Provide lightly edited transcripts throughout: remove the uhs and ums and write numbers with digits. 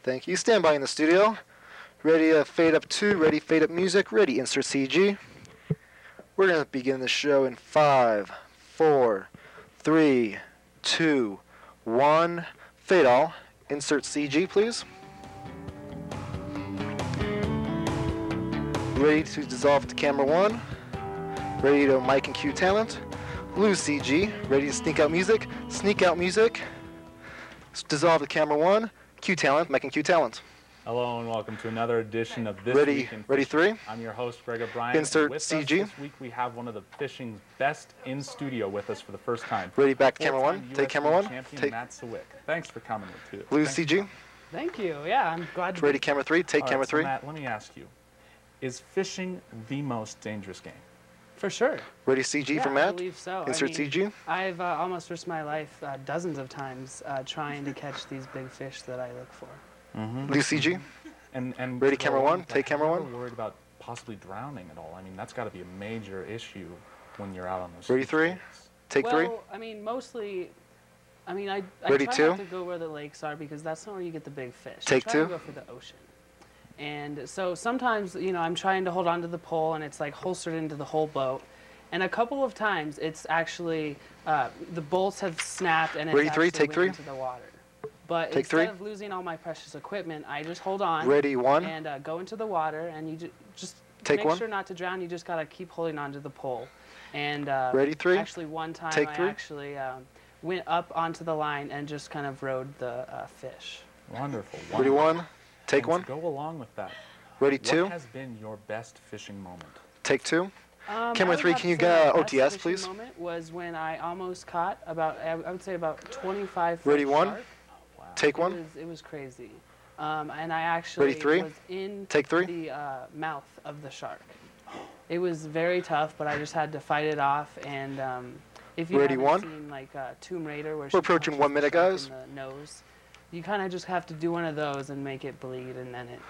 Thank you. Stand by in the studio. Ready to fade up 2, ready fade up music, ready insert CG. We're going to begin the show in 5, 4, 3, 2, 1. Fade all. Insert CG, please. Ready to dissolve to camera 1. Ready to mic and cue talent. Lose CG. Ready to sneak out music. Sneak out music. Dissolve to camera 1. Cue talent. Mic and cue talent. Hello and welcome to another edition of This Ready, Week in ready Fishing. 3. I'm your host, Greg O'Brien. Insert with CG. Us this week we have one of the fishing's best in studio with us for the first time. Ready back to camera 1. Full-time Take US camera 1. Champion Take Matt Sawick. Thanks for coming too. lose CG. Thank you. Yeah, I'm glad to Ready be. camera 3. Take All camera right, 3. So Matt, let me ask you, is fishing the most dangerous game? For sure. Ready CG Yeah, for I Matt. believe so. Insert CG. I've almost risked my life dozens of times trying to catch these big fish that I look for. Lose CG. And Ready, to go camera along 1, with that, take camera have you 1. ever worried about possibly drowning at all? I mean, that's got to be a major issue when you're out on those. Ready, fish 3. days. Take 3. Well, I mean, mostly, I Ready, try 2. not to go where the lakes are because that's not where you get the big fish. Take I try 2. to go for the ocean. And so sometimes, you know, I'm trying to hold on to the pole and it's like holstered into the whole boat. And a couple of times it's actually, the bolts have snapped and it's Ready, 3, actually take went 3. into the water. But Take instead 3. of losing all my precious equipment, I just hold on. Ready, 1. And go into the water, and you just Take make 1. sure not to drown. You just gotta keep holding onto the pole. And Ready, 3. actually, one time Take I 3. actually went up onto the line and just kind of rode the fish. Wonderful. Ready, wonderful. 1. Take And 1. to go along with that, Ready, 2. what has been your best fishing moment? Take 2. I Camera would 3, have can to you say get my best OTS, fishing please? Moment was when I almost caught about, I would say about 25 Ready, foot 1. shark. Wow. Take 1. It was crazy. And I actually Ready, 3. was in Take 3. the mouth of the shark. It was very tough, but I just had to fight it off. And if you Ready, haven't 1. seen like Tomb Raider, where We're she approaching punches 1 the minute, shark guys. in the nose, you kind of just have to do one of those and make it bleed, and then it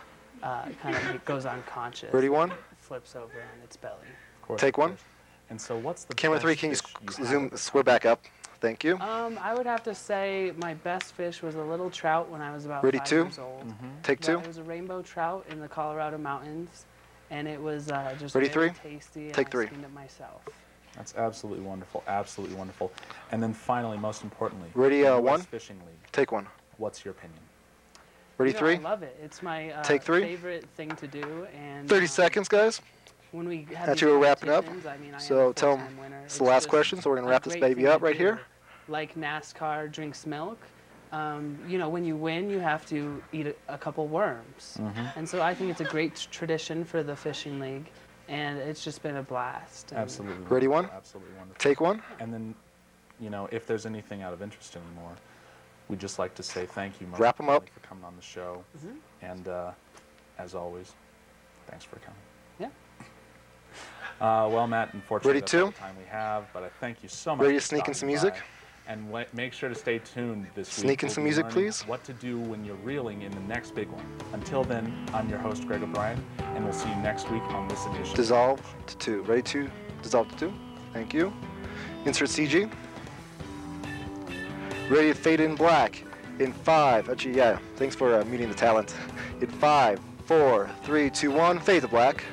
kind of goes unconscious. Ready, 1. It flips over on its belly. Of course, Take of 1. course. And so what's the Camera best 3, can you fish you zoom, have? square back up? Thank you. I would have to say my best fish was a little trout when I was about Ready, 5 2. years old. Take But 2. It was a rainbow trout in the Colorado mountains, and it was just Ready, very 3. tasty. And Take I 3. skinned it myself. That's absolutely wonderful, absolutely wonderful. And then finally, most importantly, Ready, the US 1. Fishing League. Take 1. What's your opinion? Ready, You know, 3. I love it. It's my Take 3. favorite thing to do. And 30 seconds, guys. When we have Actually, these we're wrapping up. competitions, I mean, I am So a tell 'em full-time winner. it's the last just question, so we're going to a wrap this great baby thing up to right do. here. Like NASCAR drinks milk. You know, when you win, you have to eat a couple worms. And so I think it's a great tradition for the fishing league, and it's just been a blast. And Absolutely. Ready, wonderful, 1. Absolutely wonderful. Take 1. And then, you know, if there's anything out of interest anymore, we'd just like to say thank you, most Wrap 'em up. importantly, for coming on the show. And as always, thanks for coming. Yeah. Well, Matt, unfortunately, Ready, that's all 2. the time we have, but I thank you so much Ready to for sneak in stopping some music? by. And make sure to stay tuned this week. Sneak in We'll some be music, learning please. What to do when you're reeling in the next big one. Until then, I'm your host, Greg O'Brien, and we'll see you next week on this edition. Dissolve to 2. Ready, 2. Dissolve to 2. Thank you. Insert CG. Ready to fade in black. In 5. Actually, yeah. Thanks for muting the talent. In 5, 4, 3, 2, 1. Fade to black.